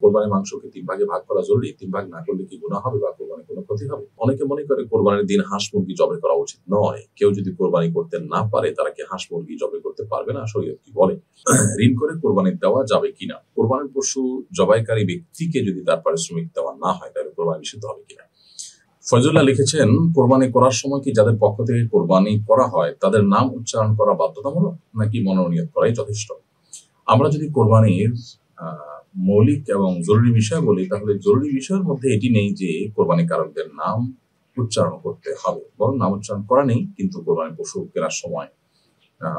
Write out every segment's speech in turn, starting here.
কোরবানির মাংসকে 3 ভাগে ভাগ করা জরুরি, 3 ভাগ না করলে কি গুনাহ হবে বা কোরবানির কোনো ক্ষতি হবে? অনেকে মনে করে কোরবানির দিন হাঁস মুরগি জবাই করা উচিত নয়। কেউ যদি কোরবানি করতে না পারে তারা কি হাঁস মুরগি জবাই করতে পারবে না? শরীয়ত কি বলে? ঋণ করে কোরবানি দেওয়া যাবে কিনা? কোরবানির পশু জবাইকারী ব্যক্তিকে যদি তার পারিশ্রমিক দেওয়া না হয় তাহলে কোরবানি নিষিদ্ধ হবে কিনা? ফয়জুল্লাহ লিখেছেন, কোরবানি করার সময় কি যাদের পক্ষ থেকে কোরবানি করা হয় তাদের নাম উচ্চারণ করা বাধ্যতামূলক নাকি মনোনীত করাই যথেষ্ট? আমরা যদি কোরবানির মৌলিক এবং জরুরি বিষয় বলি তাহলে জরুরি বিষয়ের মধ্যে এটি নেই যে কোরবানি কারকদের নাম উচ্চারণ করতে হবে, বরং নাম উচ্চারণ করা নেই, কিন্তু কোরবানি পশু কেনার সময়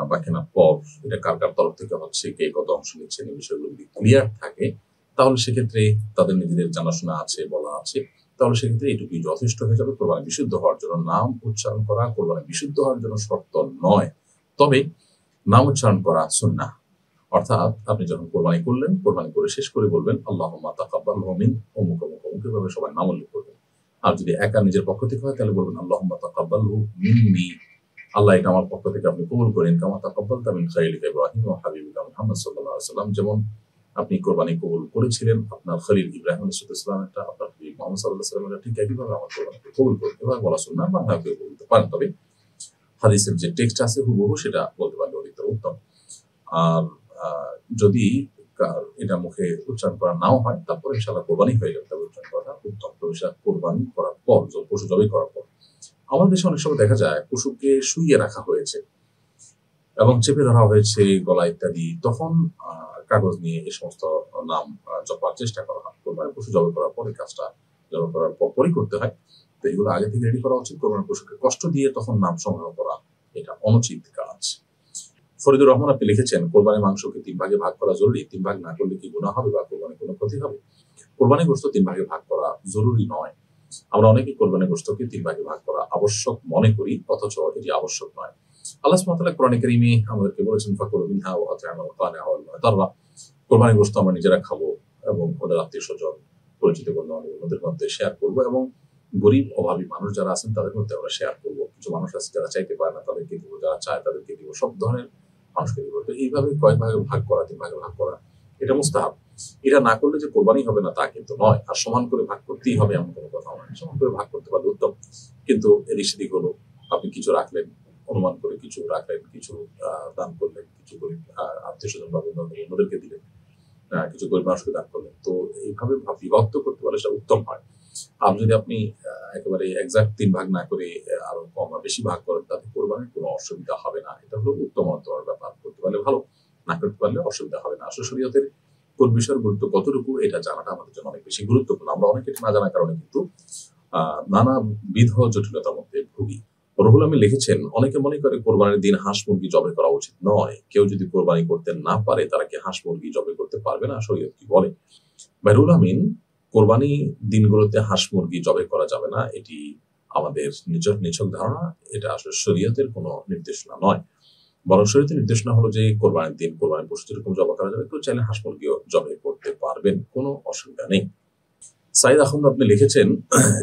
বা কেনার পর এটা কার কার তরফ থেকে হচ্ছে, কে কত অংশ নিচ্ছেন, এই বিষয়গুলো যদি ক্লিয়ার থাকে তাহলে সেক্ষেত্রে তাদের নিজেদের জানাশোনা আছে, বলা আছে, তাহলে সেক্ষেত্রে এটুকুই যথেষ্ট হয়ে যাবে। কোরবানি বিশুদ্ধ হওয়ার জন্য নাম উচ্চারণ করা কোরবানি বিশুদ্ধ হওয়ার জন্য শর্ত নয়, তবে নাম উচ্চারণ করা সুন্নাহ। অর্থাৎ আপনি যখন কোরবানি করলেন, কোরবানি করে শেষ করে বলবেন আল্লাহুম্মা তাকাব্বালহু মিন অমুক অমুক অমুক, এভাবে সবাই নাম উল্লেখ করবেন। আর যদি একা নিজের পক্ষ থেকে হয় তাহলে বলবেন আল্লাহুম্মা তাকাব্বালহু মিন্নি, আল্লাহ এটা আমার পক্ষ থেকে আপনি কবুল করেন, কামা তাকাব্বালতা মিন খালিলিকা ইব্রাহিম ওয়া হাবিবিকা মুহাম্মদ সাল্লাল্লাহু আলাইহি ওয়াসাল্লাম, যেমন আপনি কোরবানি কবুল করেছিলেন আপনার খলিল ইব্রাহিম আলাইহিস সালামেরটা, আপনার হাবিব মুহাম্মদ সাল্লাল্লাহু আলাইহি ওয়াসাল্লামের ঠিক একইভাবে আমার কোরবানি কবুল করুন। এভাবে বলা সুন্নাহ, বাংলা কেউ বলতে পারেন, তবে হাদিসের যে টেক্সট আছে হুবহু সেটা বলতে পারলে অধিকতর উত্তম। আর যদি এটা মুখে উচ্চারণ করা নাও হয় তারপরে ইনশাআল্লাহ কোরবানি হয়ে যাবে, তবে উচ্চারণ করা উত্তম। তবে সেটা কোরবানি করার পর, পশু জবাই করার পর। আমাদের দেশে অনেক সময় দেখা যায় পশুকে শুইয়ে রাখা হয়েছে এবং চেপে ধরা হয়েছে গলা ইত্যাদি, তখন কাগজ নিয়ে এই সমস্ত নাম জপার চেষ্টা করা হয়। কোরবানির পশু জবাই করার পরে কাজটা জবাই করার পরই করতে হয়, তো এগুলো আগে থেকে রেডি করা উচিত। কোরবানির পশুকে কষ্ট দিয়ে তখন নাম সংগ্রহ করা এটা অনুচিত কাজ। ফরিদুর রহমান আপনি লিখেছেন, কোরবানির মাংসকে 3 ভাগে ভাগ করা জরুরি, 3 ভাগ না করলে কি গুনাহ হবে বা কোরবানির কোনো ক্ষতি হবে? কোরবানি গোশত 3 ভাগে ভাগ করা জরুরি নয়। আমরা অনেকেই কোরবানি গোশতকে 3 ভাগে ভাগ করা আবশ্যক মনে করি, অথচ এটি আবশ্যক নয়। আল্লাহ সুবহানাহু ওয়া তাআলা কোরআনে কারীমে আমাদেরকে বলেছেন ফাকুলু মিনহা ওয়া আত'ইমুল কানিআ ওয়াল মু'তাররা, কোরবানি গোশত আমরা নিজেরা খাবো এবং ওদের আত্মীয়স্বজন, পরিচিত বন্ধুদের মধ্যে শেয়ার করব এবং গরিব অভাবী মানুষ যারা আছেন তাদের মধ্যে আমরা শেয়ার করব। কিছু মানুষ আছে যারা চাইতে পারে না, তাদেরকে দিব, যারা চায় তাদেরকে দিব, সব ধরনের মানুষকে দিব। তো এইভাবে কয় ভাগে ভাগ করা, 3 ভাগে ভাগ করা এটা মুস্তাহাব। এটা না করলে যে কোরবানি হবে না তা কিন্তু নয়, আর সমান করে ভাগ করতেই হবে এমন কোনো কথা নয়। সমান করে ভাগ করতে পারলে উত্তম, কিন্তু এদিক সেদিক হলো, আপনি কিছু রাখলেন, অনুমান করে কিছু রাখলেন, কিছু দান করলেন, কিছু গরিব আত্মীয়স্বজন বা অন্যদেরকে দিলেন, কিছু গরিব মানুষকে দান করলেন, তো এইভাবে বিভক্ত করতে পারলে সেটা উত্তম হয়। আর যদি আপনি একেবারে এক্সাক্ট 3 ভাগ না করে আরো কম বা বেশি ভাগ করেন তাতে কোরবানির কোনো অসুবিধা হবে না। এটা হলো উত্তম অন্তরের ব্যাপার। করতে পারলে ভালো, না করতে পারলে অসুবিধা হবে না। আসলে শরীয়তের কোন বিষয়ের গুরুত্ব কতটুকু এটা জানাটা আমাদের জন্য অনেক বেশি গুরুত্বপূর্ণ। আমরা অনেকে না জানার কারণে কিন্তু নানাবিধ জটিলতার মধ্যে ভুগি। রুহুল আমিন লিখেছেন, অনেকে মনে করে কোরবানির দিন হাঁস মুরগি জবাই করা উচিত নয়। কেউ যদি কোরবানি করতে না পারে তারা কি হাঁস মুরগি জবাই করতে পারবে না? শরীয়ত কি বলে? ভাই রুহুল আমিন, কোরবানি দিনগুলোতে হাঁস মুরগি জবাই করা যাবে না, এটি আমাদের নিছক ধারণা। এটা আসলে শরীয়তের কোনো নির্দেশনা নয়, বরং শরীয়তের নির্দেশনা হলো যে কোরবানির দিন কোরবানির পশু যেরকম জবাই করা যাবে, কেউ চাইলে হাঁস মুরগিও জবাই করতে পারবেন, কোনো অসুবিধা নেই। সাইদ আহমদ আপনি লিখেছেন,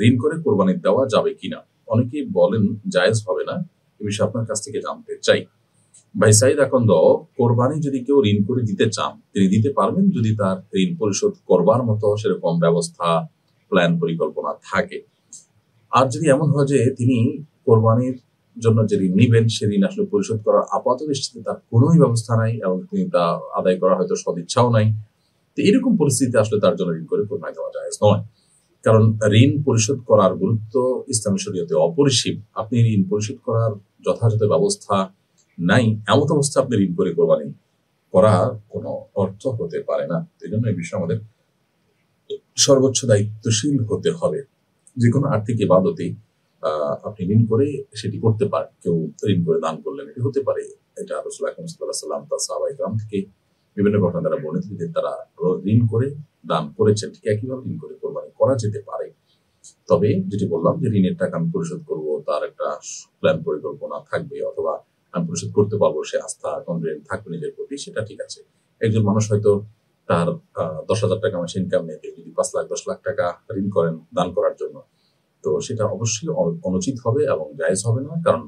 ঋণ করে কোরবানি দেওয়া যাবে কিনা? অনেকেই বলেন জায়েজ হবে না, এ বিষয়ে আপনার কাছ থেকে জানতে চাই। ভাই সাইদ আকন্দ, কোরবানি যদি কেউ ঋণ করে দিতে চান তিনি দিতে পারবেন যদি তার ঋণ পরিশোধ করবার মতো সেরকম ব্যবস্থা, প্ল্যান, পরিকল্পনা থাকে। আর যদি এমন হয় যে তিনি কোরবানির জন্য যে ঋণ নিবেন সে ঋণ আসলে পরিশোধ করার আপাত দৃষ্টিতে তার কোনোই ব্যবস্থা নাই এবং তিনি তা আদায় করার হয়তো সদিচ্ছাও নাই, তো এরকম পরিস্থিতিতে আসলে তার জন্য ঋণ করে কোরবানি দেওয়া জায়েজ নয়। কারণ ঋণ পরিশোধ করার গুরুত্ব ইসলামী শরীয়তে অপরিসীম। আপনি ঋণ পরিশোধ করার যথাযথ ব্যবস্থা নাই, এমন অবস্থা আপনি ঋণ করে কোরবানি করা কোনো অর্থ হতে পারে না। এই জন্য এই বিষয়ে আমাদের সর্বোচ্চ দায়িত্বশীল হতে হবে। যে কোনো আর্থিক ইবাদতেই আপনি ঋণ করে সেটি করতে পারেন। কেউ ঋণ করে দান করলেন, এটি হতে পারে। এটা রাসূল আকরাম সাল্লাল্লাহু আলাইহি ওয়াসাল্লাম তার সাহাবায়ে কেরাম থেকে বিভিন্ন ঘটনা দ্বারা বর্ণিত যে তারা ঋণ করে দান করেছেন। ঠিক একইভাবে ঋণ করে কোরবানি করা যেতে পারে। তবে যেটি বললাম যে ঋণের টাকা আমি পরিশোধ করব, তার একটা প্ল্যান পরিকল্পনা থাকবে, অথবা আমি পরিশোধ করতে পারবো, সে আস্থা কনফিডেন্ট থাকবে নিজের প্রতি, সেটা ঠিক আছে। একজন মানুষ হয়তো তার 10,000 টাকা মাসে ইনকাম নেই, যদি 5 লাখ 10 লাখ টাকা ঋণ করেন দান করার জন্য, তো সেটা অবশ্যই অনুচিত হবে এবং জায়েজ হবে না। কারণ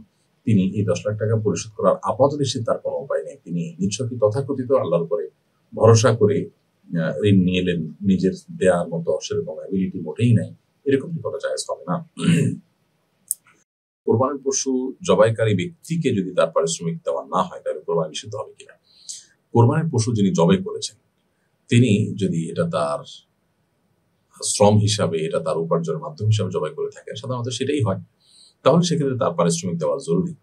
তিনি এই 10 লাখ টাকা পরিশোধ করার আপাতদৃষ্টিতে তার কোনো উপায় নেই। তিনি নিছকই তথাকথিত আল্লাহর উপরে ভরসা করে ঋণ নিয়ে এলেন, নিজের দেওয়ার মতো সেরকম অ্যাবিলিটি মোটেই নাই, এরকমটি করা জায়েজ হবে না। কোরবানির পশু জবাইকারী ব্যক্তিকে যদি তার পারিশ্রমিক দেওয়া না হয় তাহলে কোরবানি নিষিদ্ধ হবে কিনা? কোরবানির পশু যিনি জবাই করেছেন তিনি যদি এটা তার শ্রম হিসাবে, এটা তার উপার্জনের মাধ্যম হিসাবে জবাই করে থাকেন, সাধারণত সেটাই হয়, তাহলে সেক্ষেত্রে তার পারিশ্রমিক দেওয়া জরুরি।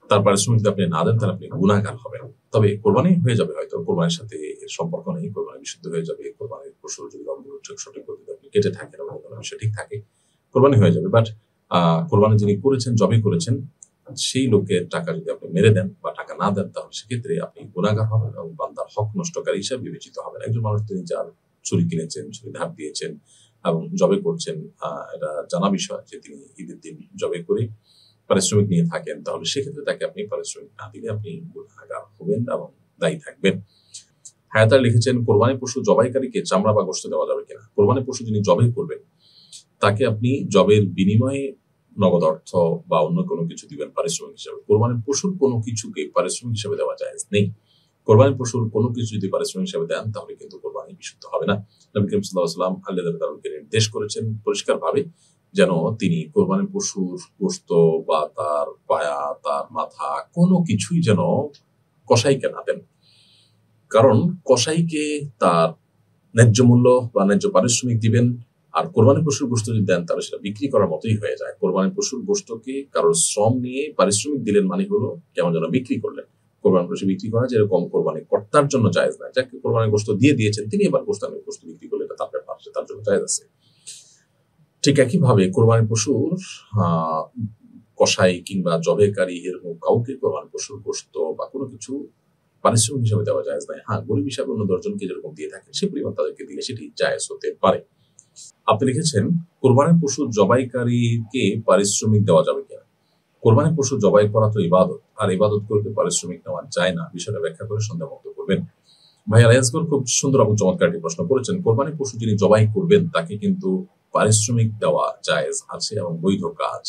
তার পারিশ্রমিক যদি আপনি না দেন তাহলে আপনি গুনাহগার হবেন। তবে কোরবানি হয়ে যাবে, হয়তো কোরবানির সাথে এর সম্পর্ক নেই, কোরবানি বিশুদ্ধ হয়ে যাবে। কোরবানির পশুর যদি অঙ্গগুলো সঠিক পদ্ধতিতে আপনি কেটে থাকেন এবং কোনো বিষয় ঠিক থাকে, কোরবানি হয়ে যাবে। বাট কোরবানি যিনি করেছেন, জবাই করেছেন, সেই লোকের টাকা যদি আপনি মেরে দেন বা টাকা না দেন তাহলে সেক্ষেত্রে আপনি গুনাহগার হবেন এবং বান্দার হক নষ্টকারী হিসাবে বিবেচিত হবেন। একজন মানুষ তিনি যার ছুরি কিনেছেন, ছুরি ধার দিয়েছেন এবং জবাই করছেন, এটা জানা বিষয় যে তিনি ঈদের দিন জবাই করে পারিশ্রমিক নিয়ে থাকেন, তাহলে সেক্ষেত্রে তাকে আপনি পারিশ্রমিক না দিলে আপনি গুনাহগার হবেন এবং দায়ী থাকবেন। হায়াতার লিখেছেন, কোরবানি পশু জবাইকারীকে চামড়া বা গোশত দেওয়া যাবে কিনা? কোরবানি পশু যিনি জবাই করবেন তাকে আপনি জবের বিনিময়ে নগদ অর্থ বা অন্য কোনো কিছু দিবেন পারিশ্রমিক হিসাবে। কোরবানির পশুর কোনো কিছুকে পারিশ্রমিক হিসাবে দেওয়া জায়েজ নেই। কোরবানির পশুর কোনো কিছু যদি পারিশ্রমিক হিসাবে দেন তাহলে কিন্তু কোরবানি বিশুদ্ধ হবে না। নবী করিম সাল্লাল্লাহু আলাইহি ওয়াসাল্লাম আল্লাহ তাআলাকে নির্দেশ করেছেন পরিষ্কারভাবে যেন তিনি কোরবানির পশুর গোশত বা তার পায়া, তার মাথা কোনো কিছুই যেন কসাইকে না দেন। কারণ কসাইকে তার ন্যায্য মূল্য বা ন্যায্য পারিশ্রমিক দিবেন, আর কোরবানির পশুর গোশত যদি দেন তাহলে সেটা বিক্রি করার মতোই হয়ে যায়। কোরবানির পশুর গোশতকে কারোর শ্রম নিয়ে পারিশ্রমিক দিলেন মানে হলো কেমন যেন বিক্রি করলেন। কোরবানির পশু বিক্রি করা যেরকম কোরবানি কর্তার জন্য জায়েজ নয়, যাকে কোরবানির গোশত দিয়ে দিয়েছেন তিনি এবার গোশত বিক্রি করলে এটা তার ব্যাপার, তার জন্য জায়েজ আছে। ঠিক একইভাবে কোরবানির পশুর কসাই কিংবা জবেকারী এরকম কাউকে কোরবানির পশুর গোশত বা কোনো কিছু পারিশ্রমিক হিসাবে দেওয়া জায়েজ নয়। হ্যাঁ, গরিব হিসাবে অন্য 10 জনকে যেরকম দিয়ে থাকে সেই পরিমাণ তাদেরকে দিলে সেটি জায়েজ হতে পারে। আপনি লিখেছেন, কোরবানির পশু জবাইকারীকে পারিশ্রমিক দেওয়া যাবে কিনা? কোরবানির পশু জবাই করা তো ইবাদত, আর ইবাদত করতে পারিশ্রমিক নেওয়া যায় না। বিষয়টা ব্যাখ্যা করে সন্দেহমুক্ত করবেন। ভাই আলিয়াসগর খুব সুন্দর এবং চমৎকার একটি প্রশ্ন করেছেন। কোরবানির পশু যিনি জবাই করবেন তাকে কিন্তু পারিশ্রমিক দেওয়া জায়েজ আছে এবং বৈধ কাজ।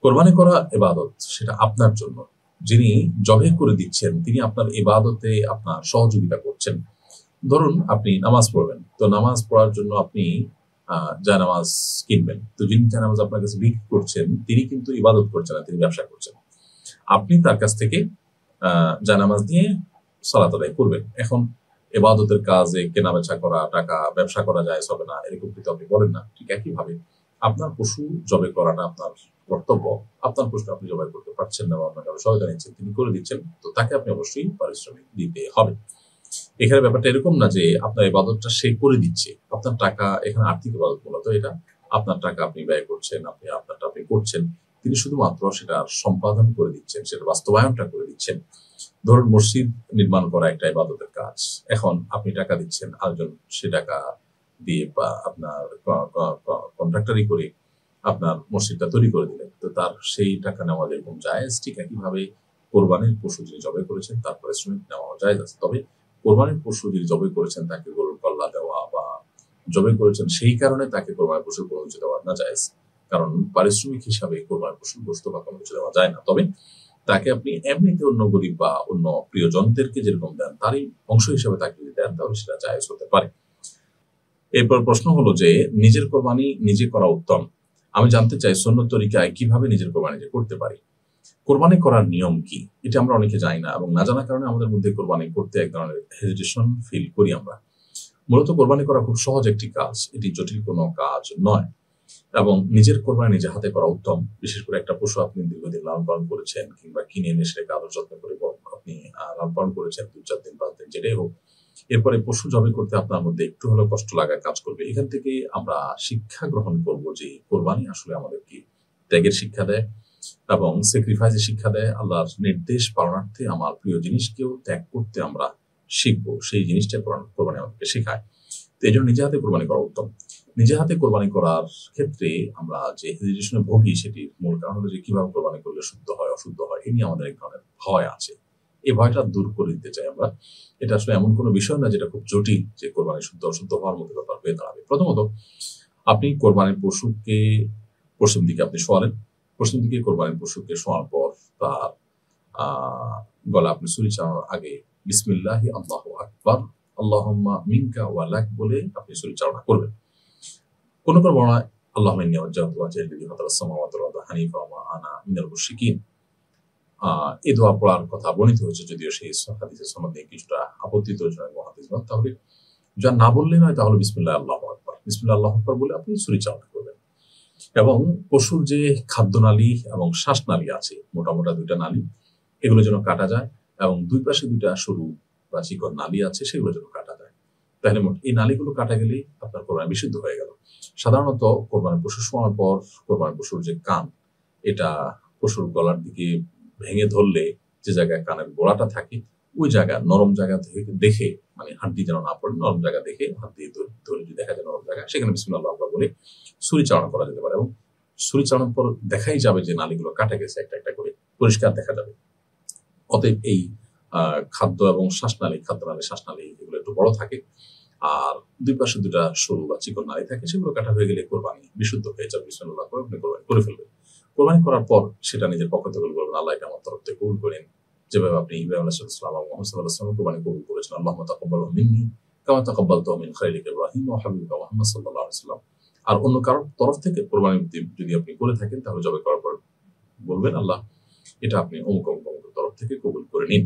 কোরবানি করা ইবাদত, সেটা আপনার জন্য। যিনি জবাই করে দিচ্ছেন তিনি আপনার ইবাদতে আপনার সহযোগিতা করছেন। ধরুন আপনি নামাজ পড়বেন, তো নামাজ পড়ার জন্য আপনি জায়নামাজ কিনবেন, তো যিনি জায়নামাজ আপনার কাছে বিক্রি করছেন তিনি কিন্তু ইবাদত করছেন না, তিনি ব্যবসা করছেন। আপনি তার কাছ থেকে জায়নামাজ নিয়ে সালাত আদায় করবেন। এখন ইবাদতের কাজে কেনা বেচা করা, টাকা ব্যবসা করা যায় হবে না এরকম কিন্তু আপনি বলেন না। ঠিক একইভাবে আপনার পশু জবাই করাটা আপনার কর্তব্য। আপনার পশু আপনি জবাই করতে পারছেন না বা আপনার কারো সহায়তা নিচ্ছেন, তিনি করে দিচ্ছেন, তো তাকে আপনি অবশ্যই পারিশ্রমিক দিতে হবে। এখানে ব্যাপারটা এরকম না যে আপনার ইবাদতটা সে করে দিচ্ছে, আপনার টাকা, এখানে আর্থিক ইবাদত মূলত এটা আপনার টাকা আপনি ব্যয় করছেন, আপনি আপনারটা আপনি করছেন, তিনি শুধুমাত্র সেটা সম্পাদন করে দিচ্ছেন, সেটা বাস্তবায়নটা করে দিচ্ছেন। ধরুন মসজিদ নির্মাণ করা একটা ইবাদতের কাজ, এখন আপনি টাকা দিচ্ছেন, আরেকজন সে টাকা দিয়ে বা আপনার কন্ট্রাক্টরি করে আপনার মসজিদটা তৈরি করে দিলেন, তো তার সেই টাকা নেওয়া যেরকম জায়েজ, ঠিক একইভাবে কোরবানির পশু যিনি জবাই করেছেন তার পারিশ্রমিক নেওয়া জায়েজ আছে। তবে কোরবানির পশু যিনি জবাই করেছেন তাকে গরুর কল্লা দেওয়া বা জবাই করেছেন সেই কারণে তাকে কোরবানির পশুর কোনো কিছু দেওয়া না জায়েজ, কারণ পারিশ্রমিক হিসাবে কোরবানির পশুর গোশত বা কোনো কিছু দেওয়া যায় না। তবে তাকে আপনি এমনিতে অন্য গরিব বা অন্য প্রিয়জনদেরকে যেরকম দেন তারই অংশ হিসাবে তাকে যদি দেন তাহলে সেটা জায়েজ হতে পারে। এরপর প্রশ্ন হলো যে নিজের কোরবানি নিজে করা উত্তম। আমি জানতে চাই সুন্নত তরিকায় কিভাবে নিজের কোরবানি নিজে করতে পারি। কোরবানি করার নিয়ম কি এটা আমরা অনেকে জানি না, এবং না জানার কারণে আমাদের মধ্যে কোরবানি করতে এক ধরনের হেজিটেশন ফিল করি আমরা। মূলত কোরবানি করা খুব সহজ একটি কাজ, এটি জটিল কোনো কাজ নয়, এবং নিজের কোরবানি নিজে হাতে করা উত্তম। বিশেষ করে একটা পশু আপনি দীর্ঘদিন লালন পালন করেছেন কিংবা কিনে এনে সেটাকে আদর যত্ন করে আপনি লালন পালন করেছেন 2-4 দিন 5 দিন যেটাই হোক, এরপরে পশু জবাই করতে আপনার মধ্যে একটু হলেও কষ্ট লাগার কাজ করবে। এখান থেকে আমরা শিক্ষা গ্রহণ করব যে কোরবানি আসলে আমাদেরকে ত্যাগের শিক্ষা দেয় এবং স্যাক্রিফাইসের শিক্ষা দেয়। আল্লাহর নির্দেশ পালনার্থে আমার প্রিয় জিনিসকেও ত্যাগ করতে আমরা শিখবো, সেই জিনিসটা কোরবানি আমাদেরকে শেখায়। তো এই জন্য নিজে হাতে কোরবানি করা উত্তম। নিজে হাতে কোরবানি করার ক্ষেত্রে আমরা যে হেজিটেশনে ভুগি সেটির মূল কারণ হলো যে কিভাবে কোরবানি করলে শুদ্ধ হয় অশুদ্ধ হয়, এ নিয়ে আমাদের এক ধরনের ভয় আছে। এই ভয়টা দূর করে দিতে চাই আমরা। এটা আসলে এমন কোনো বিষয় না যেটা খুব জটিল যে কোরবানি শুদ্ধ অশুদ্ধ হওয়ার মতো ব্যাপার হয়ে দাঁড়াবে। প্রথমত আপনি কোরবানির পশুকে পশ্চিম দিকে আপনি শোয়ালেন, পশ্চিম দিকে কোরবানির পশুকে শোয়ার পর তার গলা আপনি ছুরি চালানোর আগে বিসমিল্লাহি আল্লাহু আকবার আল্লাহুম্মা মিনকা ওয়া লাক বলে আপনি ছুরি চালনা করবেন। কোন বর্ণনায় আল্লাহুম্মা ইন্নী ওয়াজ্জাহতু ওয়াজহিয়া লিল্লাযী ফাতারাস সামাওয়াতি ওয়াল আরদা হানিফা ওয়া মা আনা মিনাল মুশরিকিন। এই দোয়া পড়ার কথা বর্ণিত হয়েছে, যদিও সেই হাদিসের সনদ নিয়ে কিছুটা আপত্তিজনক হাদিসগণ। তাহলে যা না বললেই নয়, তাহলে বিসমিল্লাহ আল্লাহু আকবার, বিসমিল্লাহ আল্লাহু আকবার বলে আপনি ছুরি চালনা করবেন। এবং পশুর যে খাদ্যনালী এবং শ্বাসনালী আছে, মোটা মোটা ২টা নালী, এগুলো যেন কাটা যায়, এবং ২ পাশে ২টা সরু বা চিকন নালী আছে, সেগুলো যেন কাটা যায়। তাহলে এই নালীগুলো কাটা গেলেই আপনার কোরবানি বিশুদ্ধ হয়ে গেল। সাধারণত কোরবানি পশু শোয়ার পর কোরবানি পশুর যে কান, এটা পশুর গলার দিকে ভেঙে ধরলে যে জায়গায় কানের গোড়াটা থাকে, ওই জায়গা নরম জায়গা দেখে, মানে হাড্ডি যেন না পড়ে, নরম জায়গা দেখে হাত দিয়ে ধরে যদি দেখা যায় নরম জায়গা, সেখানে বিসমিল্লাহ আল্লাহু আকবার বলে ছুরি চালনা করা যেতে পারে। এবং ছুরি চালানোর পর দেখাই যাবে যে নালীগুলো কাটা গেছে, একটা একটা করে পরিষ্কার দেখা যাবে। অতএব এই খাদ্য এবং শ্বাসনালী, খাদ্যনালী, শ্বাসনালী এগুলো একটু বড় থাকে, আর ২ পাশে ২টা সরু বা চিকন নালী থাকে, সেগুলো কাটা হয়ে গেলে কোরবানি বিশুদ্ধ হয়ে যাবে। বিসমিল্লাহ করে আপনি কোরবানি করে ফেলবেন। কোরবানি করার পর সেটা নিজের পক্ষ থেকে বলবেন, আল্লাহ এটা আমার তরফ থেকে কবুল করেন, যেভাবে আপনি ইব্রাহিম আলাইহিস সালাম এবং মুহাম্মদ সাল্লাল্লাহু আলাইহি ওয়াসাল্লাম কোরবানি কবুল করেছেন। আল্লাহুম্মা তাকাব্বালহু মিন্নি কামা তাকাব্বালতাহু মিন খালিলিকা ইব্রাহিম ওয়া হাবিবিকা মুহাম্মদ সাল্লাল্লাহু আলাইহি ওয়াসাল্লাম। আর অন্য কারোর তরফ থেকে কোরবানি যদি আপনি করে থাকেন, তাহলে জবাই করার পর বলবেন, আল্লাহ এটা আপনি অমুক অমুক অমুকের তরফ থেকে কবুল করে নিন।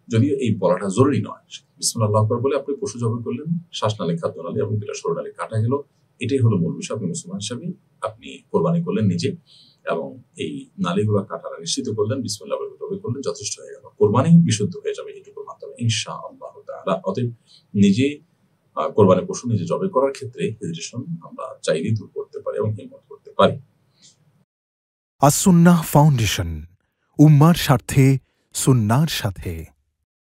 যদিও এই বলাটা জরুরি নয়। বিসমিল্লাহ আল্লাহু আকবার বলে আপনি পশু জবাই করলেন, শ্বাসনালী, খাদ্যনালী এবং ২টা সরু নালী কাটা গেল। এটাই হলো মূল বিষয়। আপনি মুসলমান হিসেবে আপনি কোরবানি করলেন নিজে, এবং এই নালীগুলো কাটাটা নিশ্চিত করলেন, বিসমিল্লাহ বলে জবাই করলেন, যথেষ্ট হয়ে গেল। কোরবানি বিশুদ্ধ হয়ে যাবে এইটুকুর মাধ্যমে ইনশাআল্লাহ তাআলা। অতএব নিজে কোরবানি পশু নিজে জবাই করার ক্ষেত্রে হেজিটেশন আমরা চাইলেই দূর করতে পারি এবং হিম্মত করতে পারি। আস-সুন্নাহ ফাউন্ডেশন, উম্মার স্বার্থে সুন্নাহর সাথে।